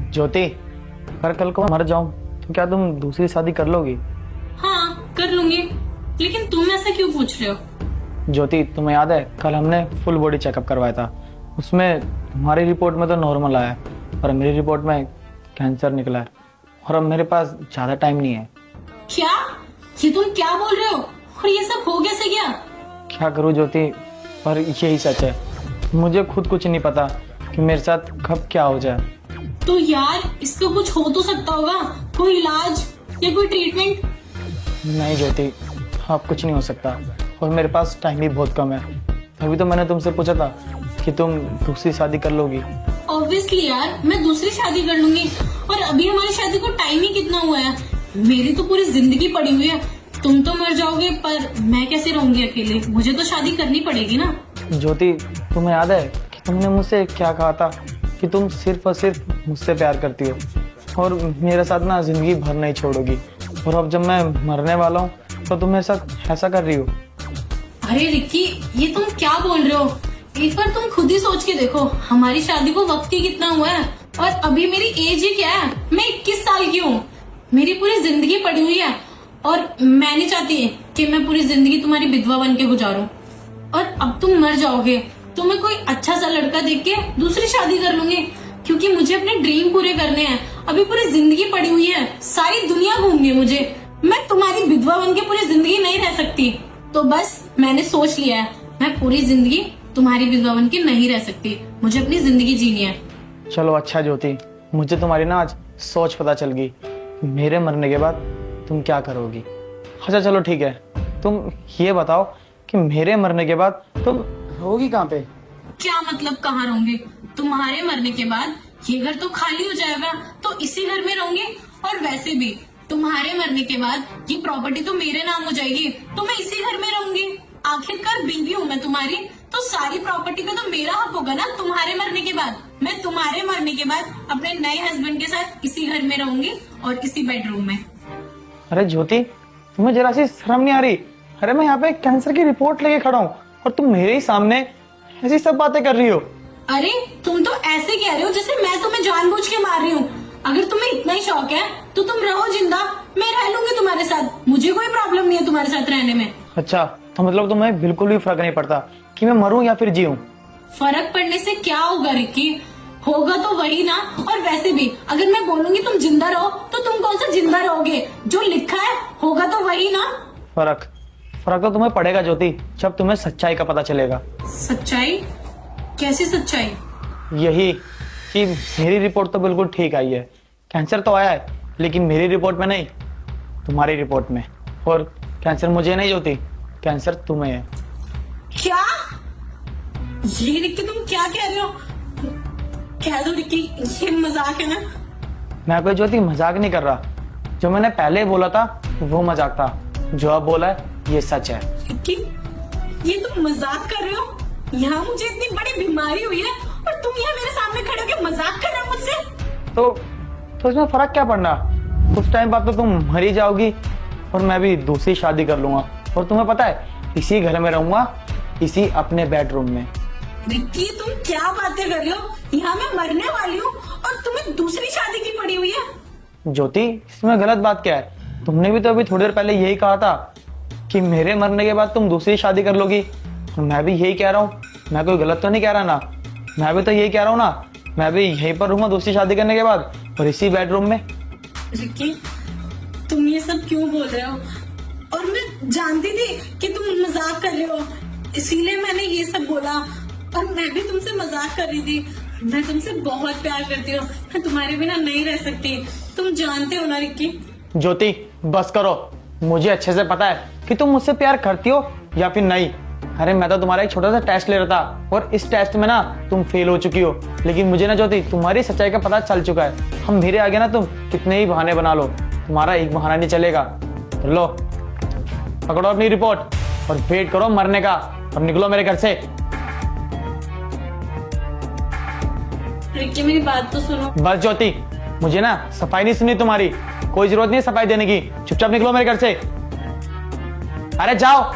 ज्योति, अगर कल को मर जाऊं तो क्या तुम दूसरी शादी कर लोगी? हाँ कर लूंगी, लेकिन तुम ऐसा क्यों पूछ रहे हो? ज्योति, तुम्हें याद है कल हमने फुल बॉडी चेकअप करवाया था, उसमें तुम्हारी रिपोर्ट में तो नॉर्मल आया है और मेरी रिपोर्ट में कैंसर निकला है और अब मेरे पास ज्यादा टाइम नहीं है। क्या? ये तुम क्या बोल रहे हो? और ये सब हो कैसे गया? क्या करूं ज्योति, पर यही सच है। मुझे खुद कुछ नहीं पता कि मेरे साथ कब क्या हो जाए। तो यार इसका कुछ हो तो सकता होगा, कोई इलाज या कोई ट्रीटमेंट? नहीं ज्योति, अब कुछ नहीं हो सकता और मेरे पास टाइम भी बहुत कम है। अभी तो मैंने तुमसे पूछा था कि तुम दूसरी शादी कर लोगी। ऑब्वियसली यार, मैं दूसरी शादी कर लूंगी। और अभी हमारी शादी को टाइम ही कितना हुआ है? मेरी तो पूरी जिंदगी पड़ी हुई है। तुम तो मर जाओगे, पर मैं कैसे रहूंगी अकेले? मुझे तो शादी करनी पड़ेगी ना। ज्योति, तुम्हें याद है कि तुमने मुझसे क्या कहा था कि तुम सिर्फ और सिर्फ मुझसे प्यार करती हो और मेरे साथ ना जिंदगी भर नहीं छोड़ोगी। और अब जब मैं मरने वाला हूँ तो तुम मेरे साथ ऐसा कर रही हो। अरे रिक्की, ये तुम क्या बोल रहे हो? एक बार तुम खुद ही सोच के देखो, हमारी शादी को वक्त ही कितना हुआ है और अभी मेरी एज ही क्या है? मैं 21 साल की हूँ। मेरी पूरी जिंदगी पड़ी हुई है और मैं नहीं चाहती कि मैं पूरी जिंदगी तुम्हारी विधवा बन के गुजारूं। और अब तुम मर जाओगे तो मैं कोई अच्छा सा लड़का देख के दूसरी शादी कर लूंगी, क्योंकि मुझे अपने ड्रीम पूरे करने हैं। अभी पूरी जिंदगी पड़ी हुई है, सारी दुनिया घूमनी है मुझे। मैं तुम्हारी विधवा बन के पूरी जिंदगी नहीं रह सकती। तो बस मैंने सोच लिया है, मैं पूरी जिंदगी तुम्हारी विधवा बन के नहीं रह सकती। मुझे अपनी जिंदगी जीनी है। चलो अच्छा ज्योति, मुझे तुम्हारी ना आज सोच पता चल गई। मेरे मरने के बाद तुम क्या करोगी? अच्छा चलो ठीक है, तुम ये बताओ कि मेरे मरने के बाद तुम रहोगी कहाँ पे? क्या मतलब कहाँ रहूंगी? तुम्हारे मरने के बाद ये घर तो खाली हो जाएगा, तो इसी घर में रहूंगी। और वैसे भी तुम्हारे मरने के बाद ये प्रॉपर्टी तो मेरे नाम हो जाएगी, तो मैं इसी घर में रहूंगी। आखिरकार बीवी हूँ मैं तुम्हारी, तो सारी प्रॉपर्टी का तो मेरा हक होगा ना तुम्हारे मरने के बाद। मैं तुम्हारे मरने के बाद अपने नए हस्बैंड के साथ इसी घर में रहूंगी और इसी बेडरूम में। अरे ज्योति, तुम्हें जरा सी शर्म नहीं आ रही? अरे मैं यहाँ पे कैंसर की रिपोर्ट लेके खड़ा हूँ और तुम मेरे ही सामने ऐसी सब बातें कर रही हो। अरे तुम तो ऐसे कह रहे हो जैसे मैं तुम्हें जानबूझ के मार रही हूँ। अगर तुम्हें इतना ही शौक है तो तुम रहो जिंदा, मैं रह लूंगी तुम्हारे साथ। मुझे कोई प्रॉब्लम नहीं है तुम्हारे साथ रहने में। अच्छा, तो मतलब तुम्हें बिल्कुल भी फर्क नहीं पड़ता कि मैं मरूं या फिर जीऊं? फर्क पड़ने से क्या होगा रिक्की? होगा तो वही ना। और वैसे भी अगर मैं बोलूंगी तुम जिंदा रहो, तो तुम कौन सा जिंदा रहोगे? जो लिखा है होगा तो वही ना। फर्क फर्क तो तुम्हें पड़ेगा ज्योति, जब तुम्हें सच्चाई का पता चलेगा। सच्चाई? कैसी सच्चाई? यही कि मेरी रिपोर्ट तो बिल्कुल ठीक आई है, कैंसर तो आया है लेकिन मेरी रिपोर्ट में नहीं, तुम्हारी रिपोर्ट में। और कैंसर मुझे नहीं ज्योति, कैंसर तुम्हें है। क्या? ये रिक्की तुम क्या कह रहे हो? कह दो रिक्की, ये मजाक है ना? मैं कोई ज्योति मजाक नहीं कर रहा। जो मैंने पहले बोला था वो मजाक था, जो अब बोला है ये सच है। रिक्की, ये तुम मजाक कर रहे हो? यहाँ मुझे इतनी बड़ी बीमारी हुई है और तुम यहाँ मेरे सामने खड़े होकर मजाक कर रहे हो मुझसे? तो इसमें फर्क क्या पड़ना? कुछ टाइम बाद तो तुम मर ही जाओगी और मैं भी दूसरी शादी कर लूंगा और तुम्हें पता है इसी घर में रहूंगा, इसी अपने बेडरूम में। रिक्की तुम क्या बातें कर रहे हो? यहाँ मैं मरने वाली हूँ और तुम्हें दूसरी शादी की पड़ी हुई है। ज्योति, इसमें गलत बात क्या है? तुमने भी तो अभी थोड़ी देर पहले यही कहा था कि मेरे मरने के बाद तुम दूसरी शादी कर लोगी। और मैं भी यही कह रहा हूँ, मैं कोई गलत तो नहीं कह रहा ना? मैं भी तो यही कह रहा हूँ ना, मैं भी यहीं पर रहूंगा दूसरी शादी करने के बाद और इसी बेडरूम में। रिक्की तुम ये सब क्यों बोल रहे हो? और मैं जानती थी कि तुम मजाक कर रहे हो, इसीलिए मैंने ये सब बोला। और मैं भी तुमसे मजाक कर रही थी। मैं तुमसे बहुत प्यार करती हूँ, मैं तुम्हारे बिना नहीं रह सकती। तुम जानते हो ना रिक्की? ज्योति बस करो, मुझे अच्छे से पता है कि तुम मुझसे प्यार करती हो या फिर नहीं। अरे मैं तो तुम्हारा एक छोटा सा टेस्ट ले रहा था और इस टेस्ट में ना तुम फेल हो चुकी हो। लेकिन मुझे ना ज्योति तुम्हारी सच्चाई का पता चल चुका है। हम मेरे आगे ना तुम कितने ही बहाने बना लो, तुम्हारा एक बहाना नहीं चलेगा। लो पकड़ो अपनी रिपोर्ट और वेट करो मरने का और निकलो मेरे घर से। रिक्की मेरी बात तो सुनो। बस ज्योति, मुझे ना सफाई नहीं सुननी तुम्हारी, कोई जरूरत नहीं है सफाई देने की। चुपचाप निकलो मेरे घर से। अरे जाओ।